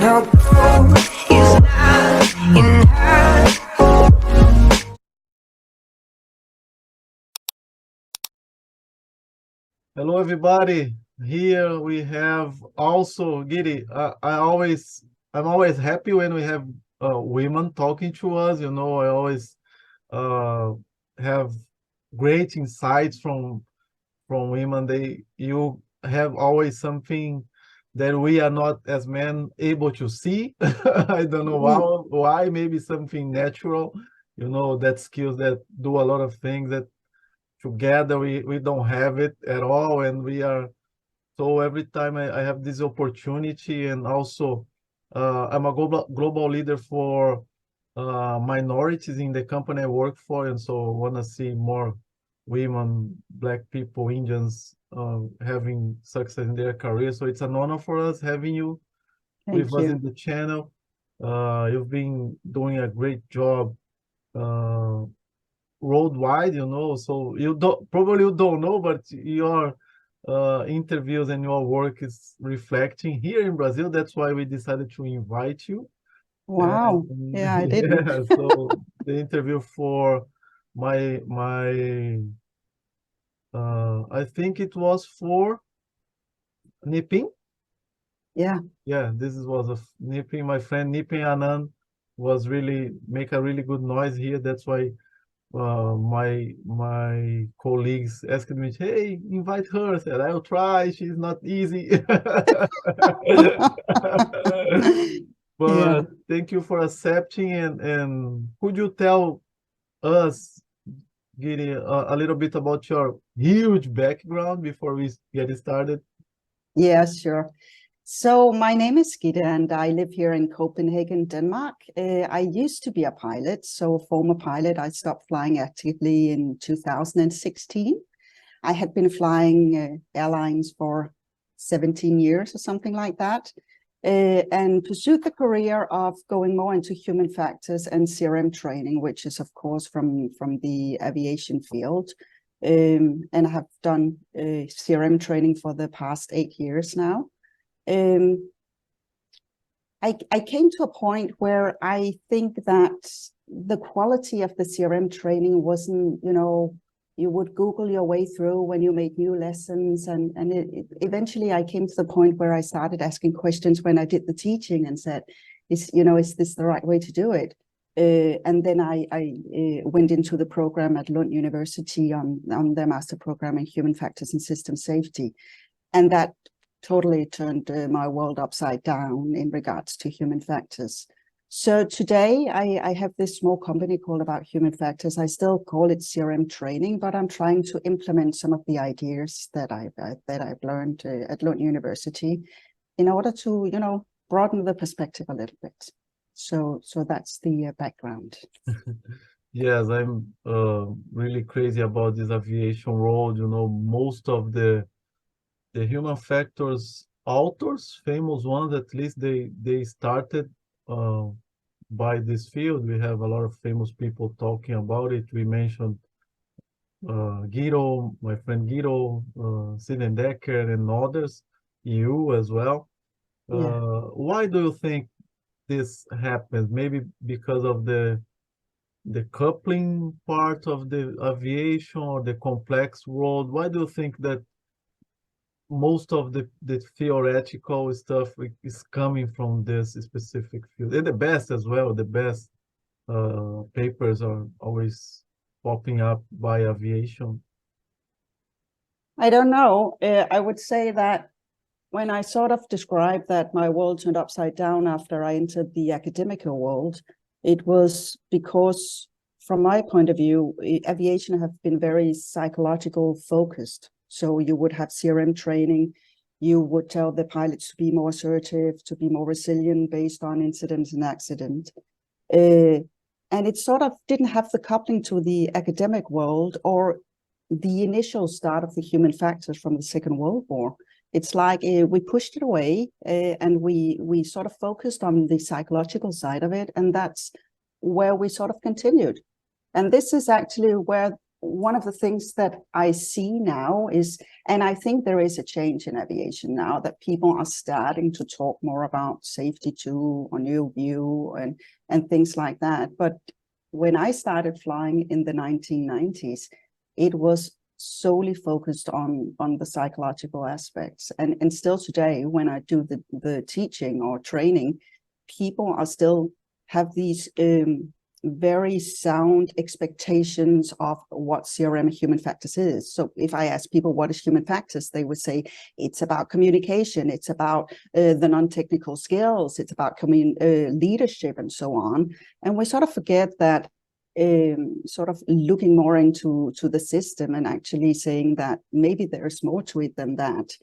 no gold is not enough. Hello, everybody. Here we have also Gitte. I'm always happy when we have women talking to us. You know, I always uh, have great insights from women. You have always something that we are not as men able to see. I don't know why. Maybe something natural. You know, that skills that do a lot of things that together we don't have it at all, and we are so every time I have this opportunity. And also I'm a global leader for minorities in the company I work for, and so want to see more women, black people, Indians having success in their career. So it's an honor for us having you with Thank us you. in the channel. You've been doing a great job uh, worldwide, you know, so you don't know, but your interviews and your work is reflecting here in Brazil. That's why we decided to invite you. Wow. And Yeah, I didn't. yeah, so the interview for my I think it was for Nipping. Yeah. Yeah, was a Nipping. My friend Nipping Anand was really make a really good noise here. That's why my colleagues asked me, "Hey, invite her." I said, "I'll try. She's not easy." Yeah. But thank you for accepting. And could you tell us, Gitte, a little bit about your huge background before we get started? Yeah, sure. So my name is Gitte and I live here in Copenhagen, Denmark. I used to be a pilot, so a former pilot. I stopped flying actively in 2016. I had been flying airlines for 17 years or something like that, and pursued the career of going more into human factors and CRM training, which is, of course, from the aviation field. And I have done CRM training for the past 8 years now. I came to a point where I think that the quality of the CRM training wasn't, you know, you would Google your way through when you made new lessons. And eventually I came to the point where I started asking questions when I did the teaching and said, is this the right way to do it? And then I went into the program at Lund University on their master program in human factors and system safety. And that totally turned my world upside down in regards to human factors. So today I have this small company called About Human Factors. I still call it CRM training, but I'm trying to implement some of the ideas that I've learned at Lund University in order to, you know, broaden the perspective a little bit. So that's the background. Yes, I'm really crazy about this aviation world. You know, most of the human factors authors, famous ones, at least they started uh, by this field. We have a lot of famous people talking about it. We mentioned Gitte, my friend Gitte, Sidney Dekker, and others, you as well. Yeah. Why do you think this happens? Maybe because of the coupling part of the aviation or the complex world. Why do you think that most of the theoretical stuff is coming from this specific field? And the best as well, the best papers are always popping up by aviation. I don't know. I would say that when I sort of described that my world turned upside down after I entered the academical world, it was because, from my point of view, aviation have been very psychological focused. So you would have CRM training, you would tell the pilots to be more assertive, to be more resilient based on incidents and accident. And it sort of didn't have the coupling to the academic world or the initial start of the human factors from the Second World War. It's like we pushed it away and we sort of focused on the psychological side of it. And that's where we sort of continued. And this is actually where one of the things that I see now is, and I think there is a change in aviation now, that people are starting to talk more about safety too, or new view and things like that. But when I started flying in the 1990s, it was solely focused on the psychological aspects. And still today, when I do the teaching or training, people are still have these very sound expectations of what CRM human factors is. So if I ask people what is human factors, they would say it's about communication, it's about the non-technical skills, it's about leadership and so on. And we sort of forget that sort of looking more into the system and actually saying that maybe there's more to it than that.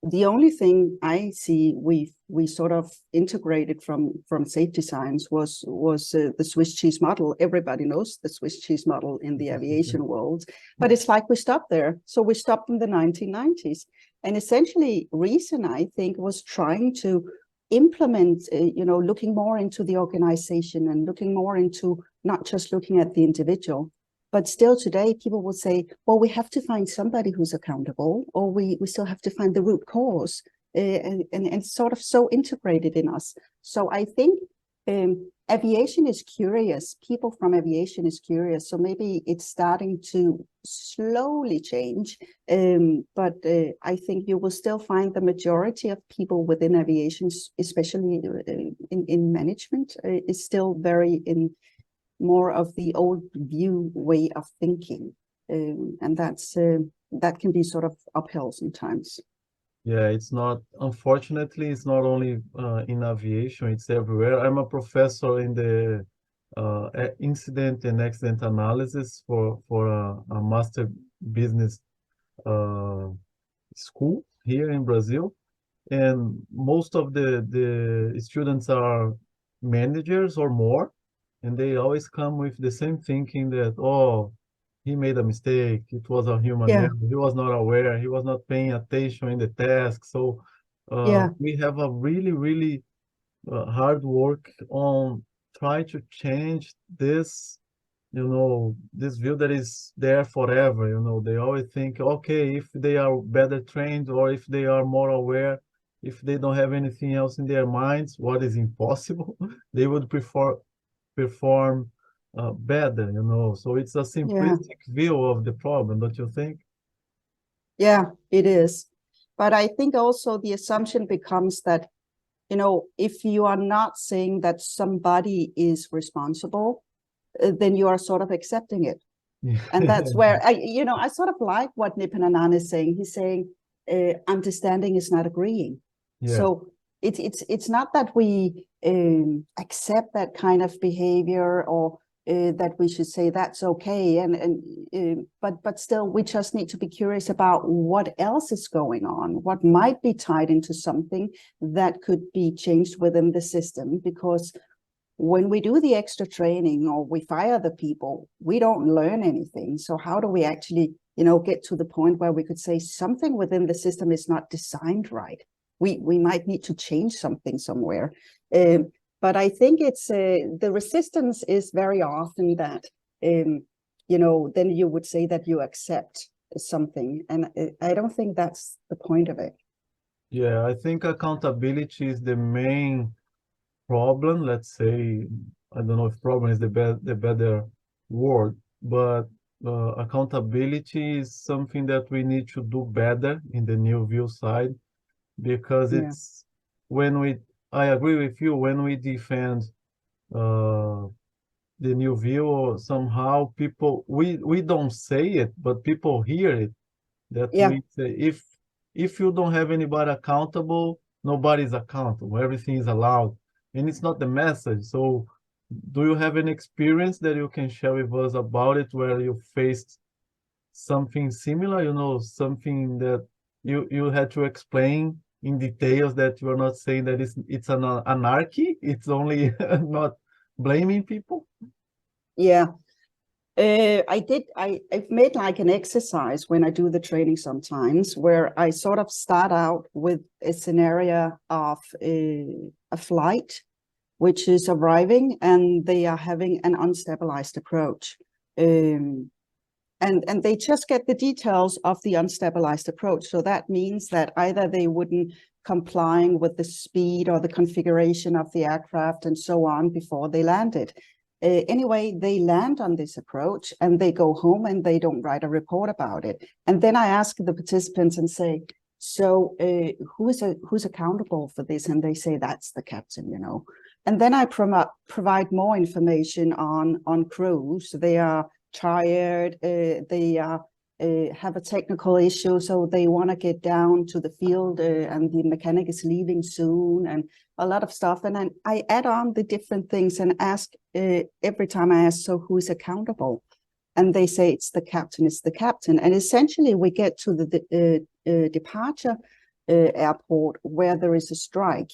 The only thing I see we sort of integrated from safety science was the Swiss cheese model. Everybody knows the Swiss cheese model in the aviation world, but it's like we stopped there. So we stopped in the 1990s, and essentially reason I think was trying to implement, looking more into the organization and looking more into not just looking at the individual. But still today, people will say, well, we have to find somebody who's accountable, or we still have to find the root cause, and sort of so integrated in us. So I think aviation is curious. People from aviation is curious. So maybe it's starting to slowly change. But I think you will still find the majority of people within aviation, especially in management, is still very in more of the old view way of thinking, and that can be sort of uphill sometimes. Yeah, it's not, unfortunately, it's not only in aviation, it's everywhere. I'm a professor in the incident and accident analysis for a master business school here in Brazil. And most of the students are managers or more, and they always come with the same thinking that, oh, he made a mistake, it was a human Yeah, error, he was not aware, he was not paying attention in the task. So yeah, we have a really hard work on try to change this, this view that is there forever. They always think, okay, if they are better trained or if they are more aware, if they don't have anything else in their minds, what is impossible, they would perform better. So it's a yeah, simplistic view of the problem, don't you think? yeah, it is. But I think also the assumption becomes that, if you are not saying that somebody is responsible, then you are sort of accepting it. And that's where I sort of like what Nipan Anand is saying. He's saying understanding is not agreeing. Yeah. So it's not that we accept that kind of behavior, or that we should say that's okay. But still, we just need to be curious about what else is going on, what might be tied into something that could be changed within the system. Because when we do the extra training or we fire the people, we don't learn anything. So how do we actually, get to the point where we could say something within the system is not designed right? We might need to change something somewhere. But I think it's the resistance is very often that, then you would say that you accept something. And I don't think that's the point of it. Yeah, I think accountability is the main problem. Let's say, I don't know if problem is the better word, but accountability is something that we need to do better in the new view side, because Yeah, it's I agree with you, when we defend uh, the new view, somehow we don't say it, but people hear it, that yeah, we say, if you don't have anybody accountable, nobody's accountable, everything is allowed, and it's not the message. So do you have an experience that you can share with us about it, where you faced something similar, something that you had to explain in details, that you are not saying that it's an anarchy, it's only not blaming people? yeah. I've made like an exercise when I do the training sometimes, where I sort of start out with a scenario of a flight, which is arriving and they are having an unstabilized approach. And they just get the details of the unstabilized approach. So that means that either they wouldn't complying with the speed or the configuration of the aircraft and so on before they landed. Anyway, they land on this approach and they go home and they don't write a report about it. And then I ask the participants and say, so who's accountable for this? And they say, that's the captain, you know. And then I provide more information on crews. They are tired, they have a technical issue, so they want to get down to the field and the mechanic is leaving soon, and a lot of stuff. And then I add on the different things and ask every time I ask, so who's accountable? And they say it's the captain, it's the captain. And essentially we get to the departure airport where there is a strike.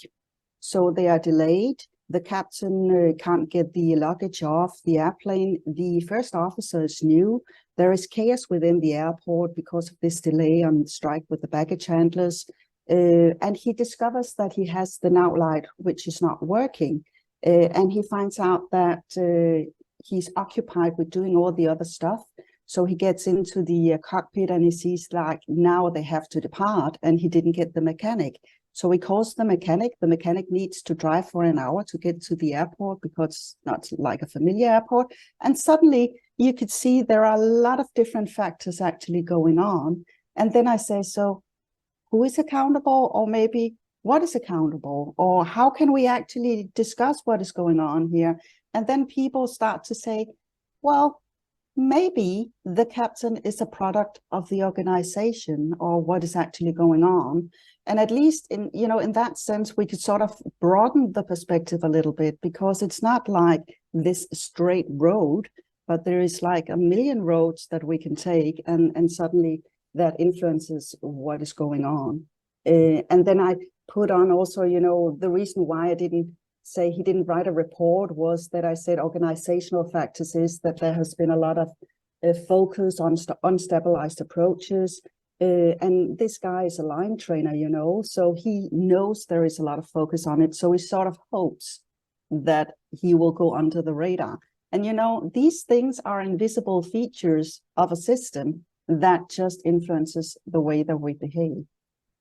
So they are delayed. The captain can't get the luggage off the airplane. The first officers knew there is chaos within the airport because of this delay on strike with the baggage handlers. And he discovers that he has the now light, which is not working. And he finds out that he's occupied with doing all the other stuff. So he gets into the cockpit and he sees like now they have to depart and he didn't get the mechanic. So he calls the mechanic. The mechanic needs to drive for an hour to get to the airport because it's not like a familiar airport. And suddenly you could see there are a lot of different factors actually going on. And then I say, so who is accountable? Or maybe what is accountable? Or how can we actually discuss what is going on here? And then people start to say, well, maybe the captain is a product of the organization or what is actually going on. And at least in, you know, in that sense, we could sort of broaden the perspective a little bit, because it's not like this straight road, but there is like a million roads that we can take, and suddenly that influences what is going on. And then I put on also, you know, the reason why I didn't say he didn't write a report was that I said organizational factors is that there has been a lot of focus on unstabilized approaches. And this guy is a line trainer, you know, so he knows there is a lot of focus on it. So he sort of hopes that he will go under the radar. And, you know, these things are invisible features of a system that just influences the way that we behave.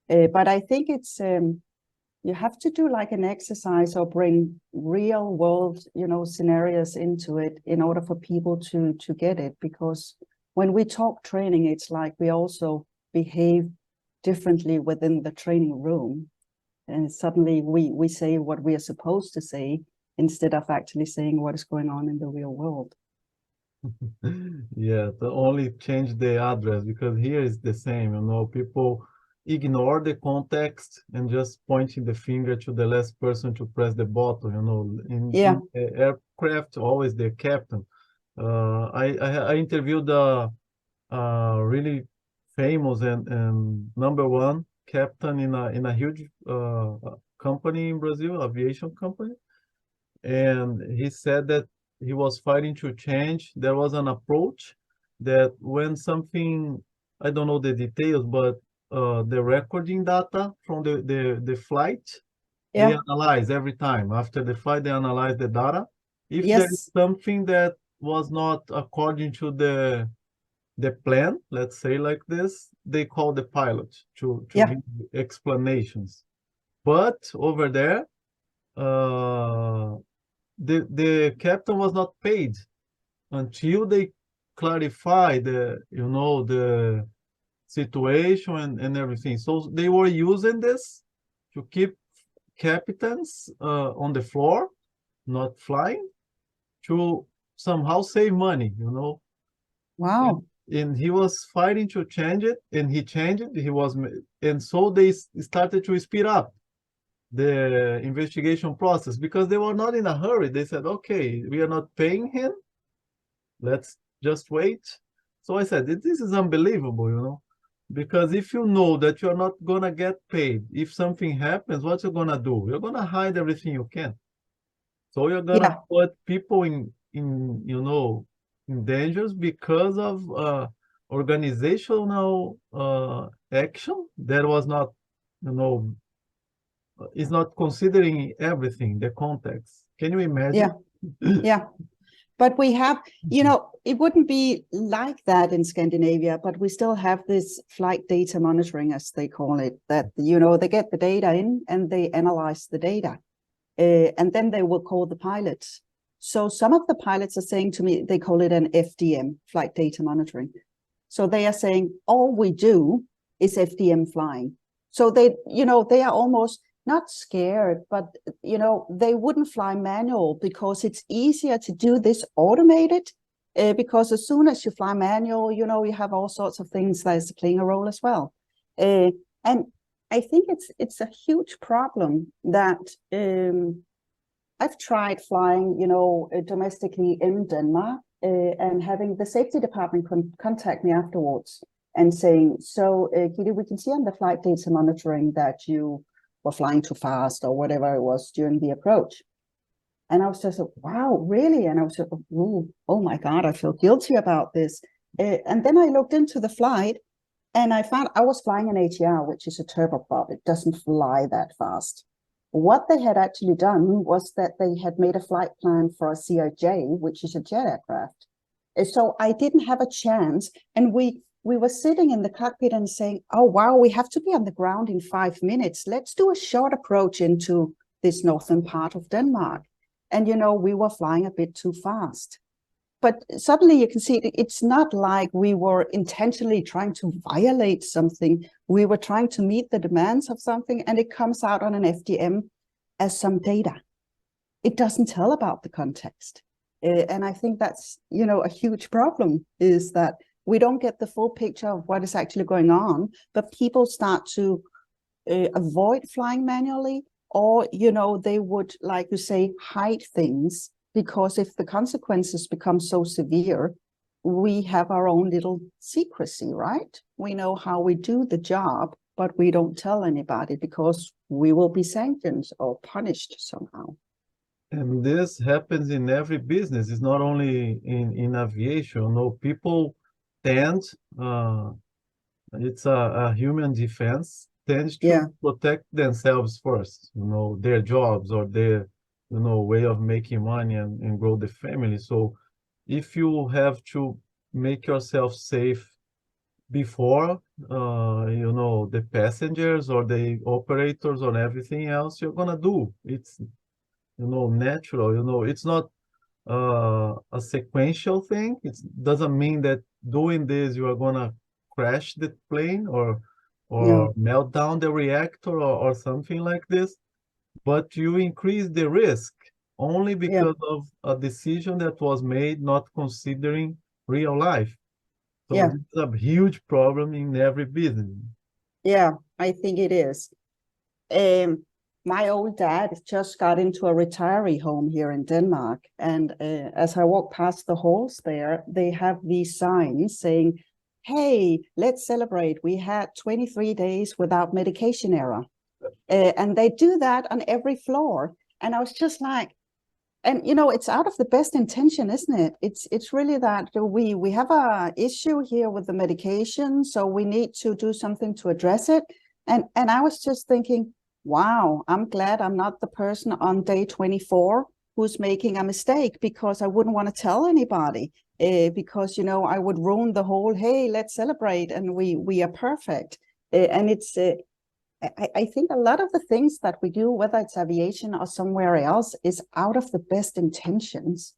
But I think it's, you have to do like an exercise or bring real world, you know, scenarios into it in order for people to get it. Because when we talk training, it's like we also behave differently within the training room. And suddenly we say what we are supposed to say instead of actually saying what is going on in the real world. Yeah, to only change the address, because here is the same, you know, people ignore the context and just pointing the finger to the last person to press the button, you know. In aircraft, always the captain. I interviewed a really famous and number one captain in a huge company in Brazil, aviation company, and he said that he was fighting to change. There was an approach that when something, I don't know the details, but the recording data from the flight, they analyze every time. After the flight, they analyze the data. If there is something that was not according to the plan, let's say like this, they call the pilot to give explanations. But over there, the captain was not paid until they clarify the, you know, the situation and everything. So they were using this to keep captains on the floor, not flying, to somehow save money, you know. Wow. And he was fighting to change it, and he changed it. And so they started to speed up the investigation process, because they were not in a hurry. They said, okay, we are not paying him, let's just wait. So I said, this is unbelievable, you know, because if you know that you're not gonna get paid, if something happens, what you're gonna do? You're gonna hide everything you can. So you're gonna put people in you know, in dangers because of organizational action that was not, you know, is not considering everything, the context. Can you imagine? Yeah. But we have, it wouldn't be like that in Scandinavia, but we still have this flight data monitoring, as they call it, that, they get the data in and they analyze the data. And then they will call the pilots. So some of the pilots are saying to me, they call it an FDM, flight data monitoring. So they are saying, all we do is FDM flying. So they are almost not scared, but, they wouldn't fly manual because it's easier to do this automated, because as soon as you fly manual, you have all sorts of things that is playing a role as well. And I think it's a huge problem that I've tried flying, domestically in Denmark, and having the safety department contact me afterwards and saying, so Gitte, we can see on the flight data monitoring that you were flying too fast or whatever it was during the approach. And I was just like, wow, really? And I was like, oh my God, I feel guilty about this. And then I looked into the flight and I found I was flying an ATR, which is a turboprop. It doesn't fly that fast. What they had actually done was that they had made a flight plan for a CRJ, which is a jet aircraft. So I didn't have a chance. And we were sitting in the cockpit and saying, oh, wow, we have to be on the ground in 5 minutes. Let's do a short approach into this northern part of Denmark. And, we were flying a bit too fast. But suddenly you can see it's not like we were intentionally trying to violate something. We were trying to meet the demands of something, and it comes out on an FDM as some data. It doesn't tell about the context. And I think that's, a huge problem, is that we don't get the full picture of what is actually going on, but people start to avoid flying manually, or, they would, like you say, hide things. Because if the consequences become so severe, we have our own little secrecy, right? We know how we do the job, but we don't tell anybody because we will be sanctioned or punished somehow. And this happens in every business. It's not only in aviation. No, people tend, it's a human defense, tends to protect themselves first, their jobs or their way of making money and grow the family. So if you have to make yourself safe before, the passengers or the operators or everything else you're gonna do, it's, natural, it's not a sequential thing. It doesn't mean that doing this, you are gonna crash the plane or melt down the reactor or something like this. But you increase the risk only because of a decision that was made not considering real life. So it's a huge problem in every business. Yeah, I think it is. My old dad just got into a retiree home here in Denmark. And as I walk past the halls there, they have these signs saying, hey, let's celebrate. We had 23 days without medication error. And they do that on every floor. And I was just like, and it's out of the best intention, isn't it? It's really that we have a issue here with the medication, so we need to do something to address it. And I was just thinking, wow, I'm glad I'm not the person on day 24 who's making a mistake, because I wouldn't want to tell anybody, because I would ruin the whole, hey, let's celebrate and we are perfect. And it's I think a lot of the things that we do, whether it's aviation or somewhere else, is out of the best intentions,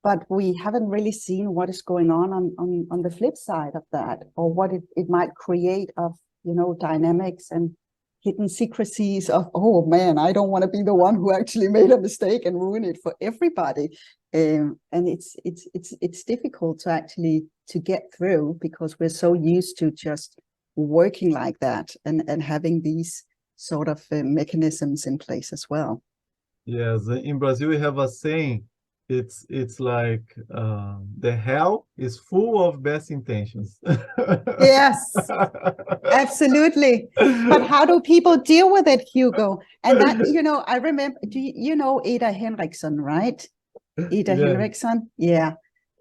but we haven't really seen what is going on the flip side of that, or what it might create of, dynamics and hidden secrecies of, oh man, I don't want to be the one who actually made a mistake and ruin it for everybody. And it's difficult to actually to get through, because we're so used to just working like that and having these sort of mechanisms in place as well. Yes, in Brazil we have a saying, it's like the hell is full of best intentions. Yes, absolutely. But how do people deal with it, Hugo? And that, I remember, do you know Ida Henriksson, right? Ida Henriksson, yeah.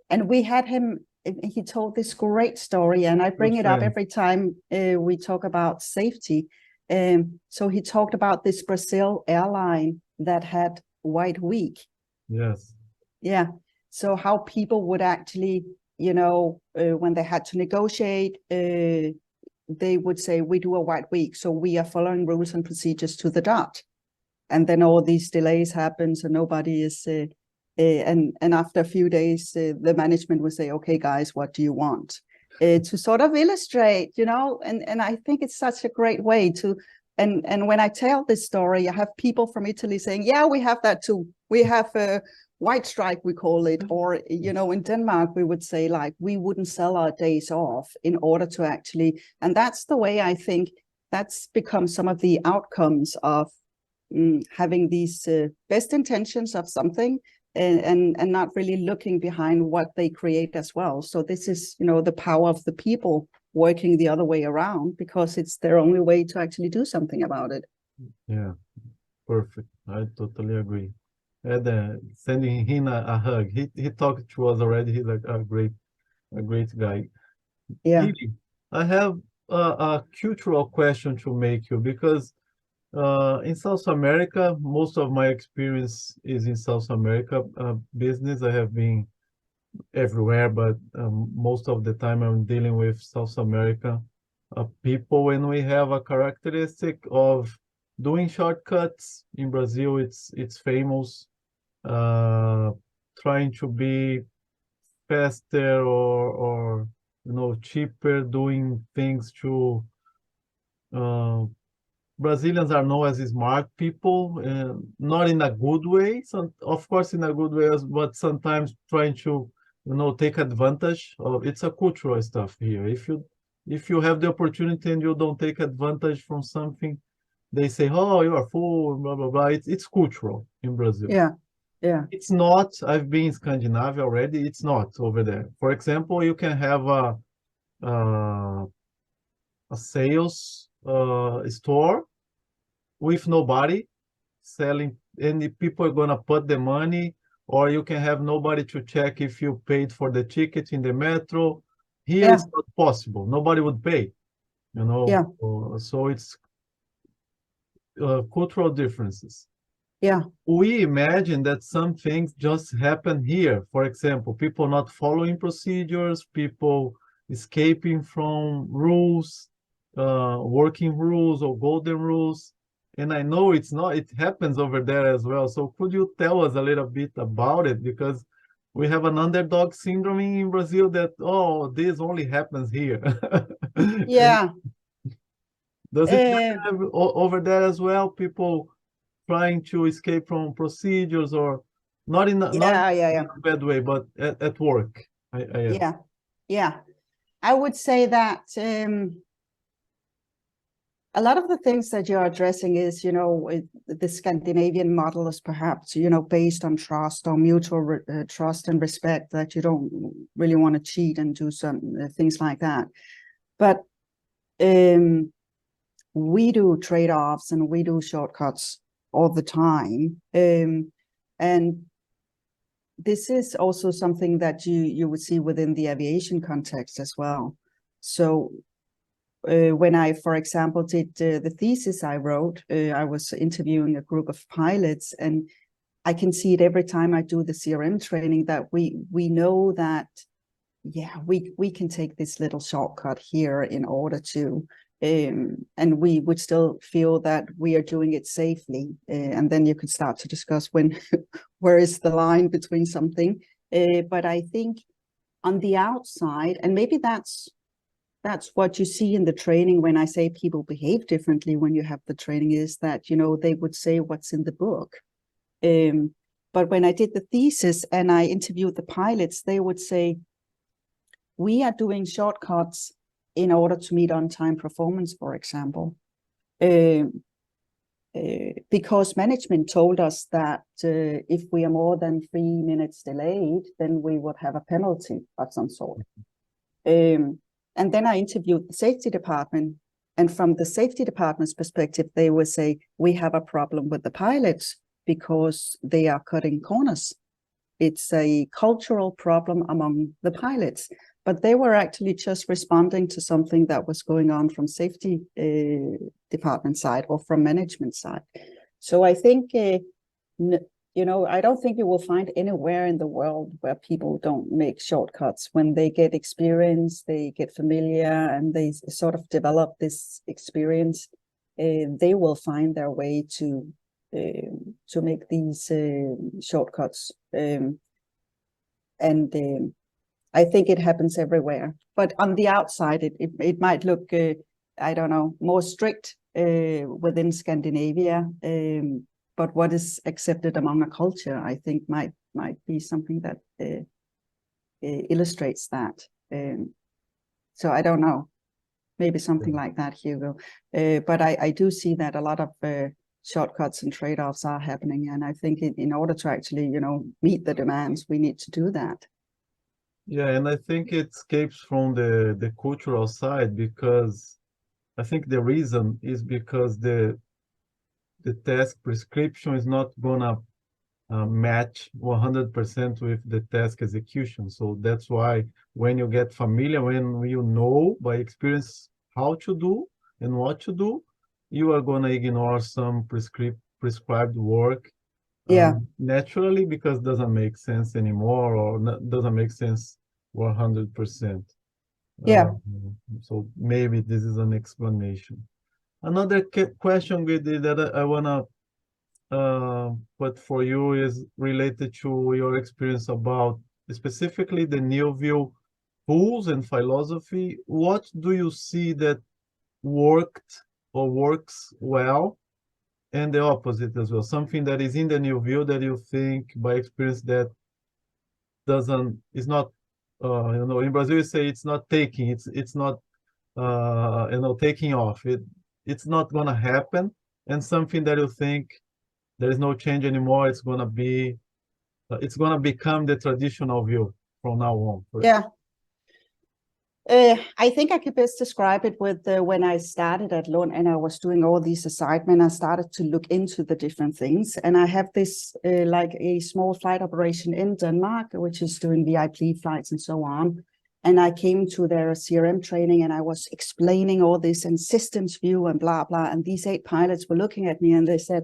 And we had him, he told this great story, and I bring it up every time we talk about safety. So he talked about this Brazil airline that had White Week. Yes. Yeah. So how people would actually, you know, when they had to negotiate, they would say, we do a white week, so we are following rules and procedures to the dot. And then all these delays happen, so nobody is, and after a few days, the management would say, okay, guys, what do you want? To sort of illustrate, you know, and I think it's such a great way to, and when I tell this story, I have people from Italy saying, yeah, we have that too. We have a white strike, we call it, or, you know, in Denmark, we would say like, we wouldn't sell our days off in order to actually, and that's the way I think that's become some of the outcomes of having these best intentions of something and not really looking behind what they create as well. So this is, you know, the power of the people working the other way around, because it's their only way to actually do something about it. Yeah, perfect. I totally agree. And sending him a hug. He talked to us already. He's a great guy. Yeah. Gitte, I have a cultural question to make you, because in South America, most of my experience is in South America business. I have been everywhere, but most of the time I'm dealing with South America people, and we have a characteristic of doing shortcuts. In Brazil, it's famous, trying to be faster or you know, cheaper, doing things to Brazilians are known as smart people, not in a good way. Some, of course, in a good way, but sometimes trying to, you know, take advantage of. It's a cultural stuff here. If you have the opportunity and you don't take advantage from something, they say, "Oh, you are fool," blah blah blah. It's cultural in Brazil. Yeah. Yeah. It's not. I've been in Scandinavia already. It's not over there. For example, you can have uh, a sales store with nobody selling, and if people are gonna put the money, or you can have nobody to check if you paid for the ticket in the metro. Here Yeah. it's not possible. Nobody would pay, you know. Yeah. So it's cultural differences. Yeah. We imagine that some things just happen here. For example, people not following procedures, people escaping from rules, working rules or golden rules. And I know it's not, it happens over there as well. So could you tell us a little bit about it? Because we have an underdog syndrome in Brazil that, oh, this only happens here. And Yeah. does it happen over there as well? People trying to escape from procedures, or not in Yeah. in a bad way, but at work. I ask. Yeah. Yeah. I would say that a lot of the things that you're addressing is, you know, the Scandinavian model is perhaps, you know, based on trust or mutual trust and respect, that you don't really want to cheat and do some things like that. But we do trade-offs and we do shortcuts all the time. And this is also something that you would see within the aviation context as well. So when I, for example, did the thesis I wrote, I was interviewing a group of pilots, and I can see it every time I do the CRM training that we know that, yeah, we can take this little shortcut here in order to, and we would still feel that we are doing it safely. And then you could start to discuss when, where is the line between something. But I think on the outside, and maybe that's what you see in the training when I say people behave differently when you have the training, is that, you know, they would say what's in the book. But when I did the thesis and I interviewed the pilots, they would say, we are doing shortcuts in order to meet on-time performance, for example. Because management told us that if we are more than 3 minutes delayed, then we would have a penalty of some sort. And then I interviewed the safety department, and from the safety department's perspective, they would say, we have a problem with the pilots because they are cutting corners. It's a cultural problem among the pilots, but they were actually just responding to something that was going on from safety department side or from management side. So I think you know, I don't think you will find anywhere in the world where people don't make shortcuts. When they get experience, they get familiar, and they sort of develop this experience, they will find their way to make these shortcuts. I think it happens everywhere. But on the outside, it might look, I don't know, more strict within Scandinavia. But what is accepted among a culture, I think, might be something that illustrates that. So I don't know, maybe something like that, Hugo. But I do see that a lot of shortcuts and trade-offs are happening, and I think in order to actually, you know, meet the demands, we need to do that. Yeah, and I think it escapes from the cultural side, because I think the reason is because the task prescription is not gonna match 100% with the task execution. So that's why when you get familiar, when you know by experience how to do and what to do, you are gonna ignore some prescribed work Yeah, naturally, because it doesn't make sense anymore, or doesn't make sense 100%. yeah, So maybe this is an explanation. Another question, Gitte, that I wanna put for you is related to your experience about specifically the new view tools and philosophy. What do you see that worked or works well, and the opposite as well? Something that is in the new view that you think by experience that is not, you know, in Brazil you say it's not taking, it's not, you know, taking off. It's not gonna happen, and something that you think there is no change anymore. It's gonna become the traditional view from now on. yeah. I think I could best describe it with when I started at Lund and I was doing all these assignments, I started to look into the different things. And I have this like a small flight operation in Denmark, which is doing VIP flights and so on. And I came to their CRM training and I was explaining all this and systems view and blah, blah. And these 8 pilots were looking at me and they said,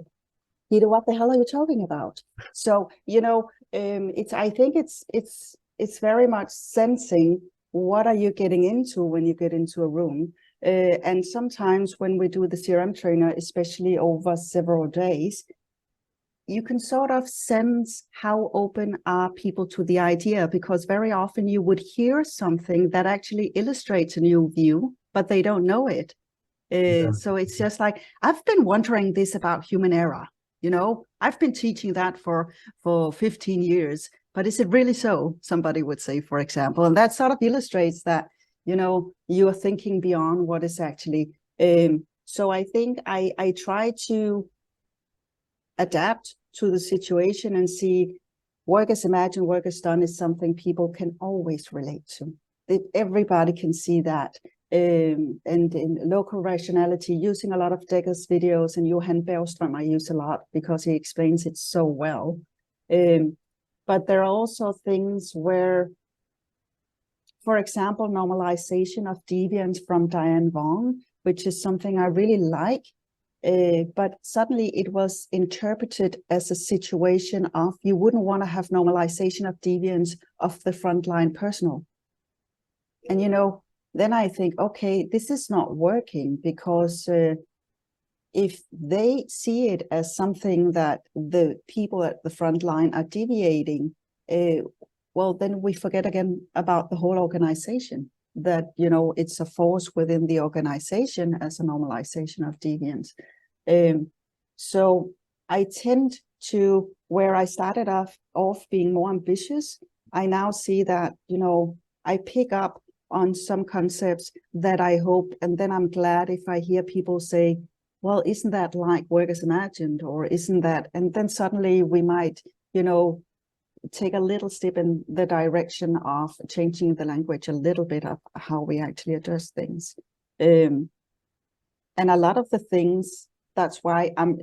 Gitte, what the hell are you talking about? So, you know, I think it's very much sensing what are you getting into when you get into a room. And sometimes when we do the CRM trainer, especially over several days, you can sort of sense how open are people to the idea, because very often you would hear something that actually illustrates a new view, but they don't know it. So it's just like, I've been wondering this about human error. You know, I've been teaching that for 15 years, but is it really so? Somebody would say, for example, and that sort of illustrates that, you know, you are thinking beyond what is actually. So I think I try to adapt to the situation and see work as imagined, work as done is something people can always relate to. Everybody can see that. And in local rationality, using a lot of Decker's videos, and Johan Bergström I use a lot because he explains it so well. But there are also things where, for example, normalization of deviance from Diane Vaughn, which is something I really like. But suddenly it was interpreted as a situation of you wouldn't want to have normalization of deviance of the frontline personnel. And, you know, then I think, okay, this is not working, because if they see it as something that the people at the front line are deviating, well, then we forget again about the whole organization, that, you know, it's a force within the organization as a normalization of deviance. So I tend to, where I started off being more ambitious, I now see that, you know, I pick up on some concepts that I hope, and then I'm glad if I hear people say, well, isn't that like work as imagined, or isn't that, and then suddenly we might, you know, take a little step in the direction of changing the language a little bit of how we actually address things. And a lot of the things, that's why I'm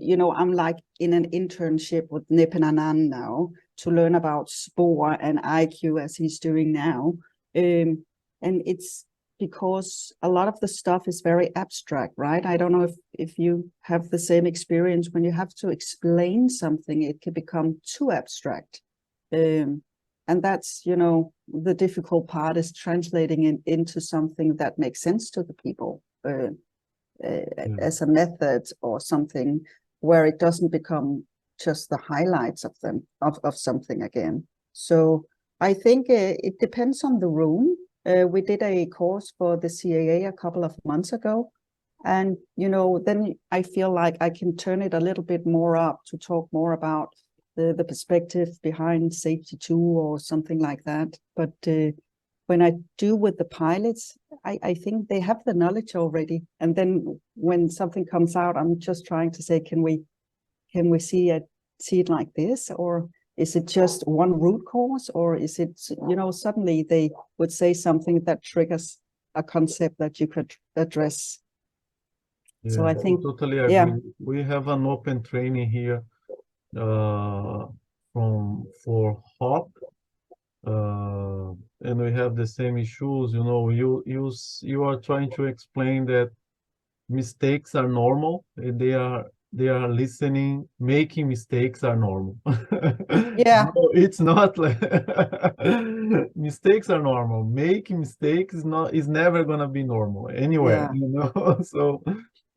like in an internship with Nipen Anand now to learn about SPOR and IQ as he's doing now. And it's because a lot of the stuff is very abstract, right? I don't know if you have the same experience. When you have to explain something, it can become too abstract. And that's, you know, the difficult part is translating it into something that makes sense to the people as a method or something where it doesn't become just the highlights of them, of something again. So I think it depends on the room. We did a course for the CAA a couple of months ago. And, you know, then I feel like I can turn it a little bit more up to talk more about the perspective behind safety 2 or something like that. But when I do with the pilots, I think they have the knowledge already. And then when something comes out, I'm just trying to say, can we see it like this? Or is it just one root cause? Or is it, you know, suddenly they would say something that triggers a concept that you could address. Yeah, So I think, totally agree. yeah. We have an open training here for HOP, and we have the same issues. You know, you are trying to explain that mistakes are normal. They are listening. Making mistakes are normal. Yeah. No, it's not like mistakes are normal. Making mistakes is never gonna be normal anywhere. Yeah. You know, so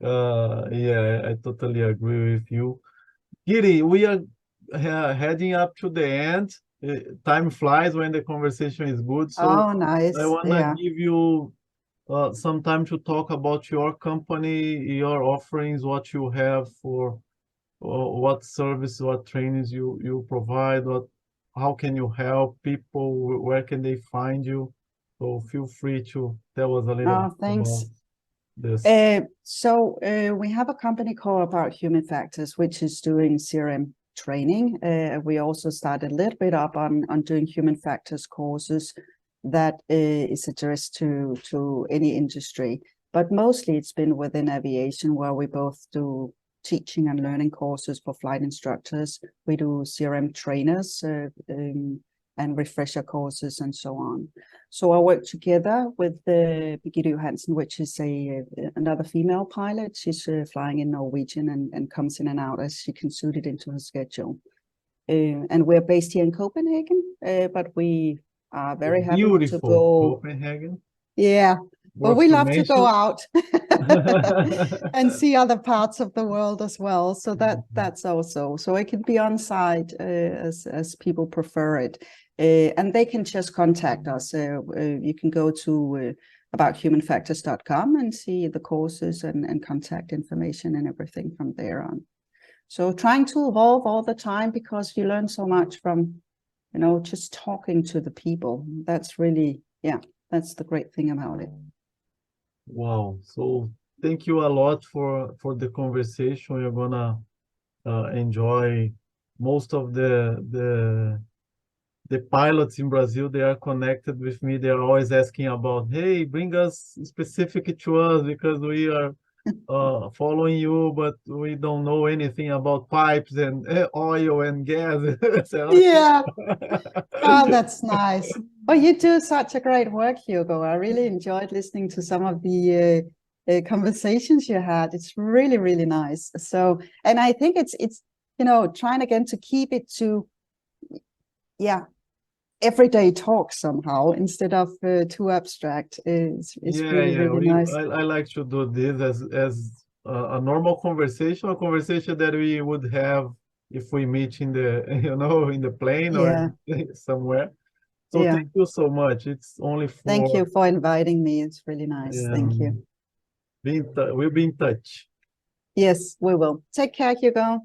yeah, I totally agree with you. Gitte, we are heading up to the end. Time flies when the conversation is good. So Oh, I nice. want to Yeah. give you some time to talk about your company, your offerings, what you have for what service, what trainings you provide, how can you help people, where can they find you? So feel free to tell us a little Oh, bit thanks. about this. So we have a company called About Human Factors, which is doing CRM training. We also started a little bit up on doing human factors courses that is addressed to any industry. But mostly it's been within aviation, where we both do teaching and learning courses for flight instructors. We do CRM trainers and refresher courses and so on. So I work together with Gitte Johansen, which is another female pilot. She's flying in Norwegian and comes in and out as she can suit it into her schedule. And we're based here in Copenhagen, but we are very happy to Beautiful go. Copenhagen. Yeah, but Worth we to love to go mention. out and see other parts of the world as well. So that's also, so it can be on site as people prefer it. And they can just contact us. You can go to abouthumanfactors.com and see the courses and contact information and everything from there on. So trying to evolve all the time, because you learn so much from, you know, just talking to the people. That's really, yeah, that's the great thing about it. Wow. So thank you a lot for the conversation. You're gonna enjoy most of the pilots in Brazil. They are connected with me. They are always asking about, hey, bring us specific to us because we are following you, but we don't know anything about pipes and oil and gas. So, Yeah. Oh, that's nice. Well, you do such a great work, Hugo. I really enjoyed listening to some of the conversations you had. It's really, really nice. So, and I think it's you know, trying again to keep it to, yeah, everyday talk somehow instead of too abstract. It's really, really nice. I like to do this as a normal conversation, a conversation that we would have if we meet in the in the plane Yeah, or somewhere. So yeah. thank you so much. It's only Thank for you for inviting me. It's really nice. Thank you. we'll be in touch. Yes, we will. Take care, Hugo.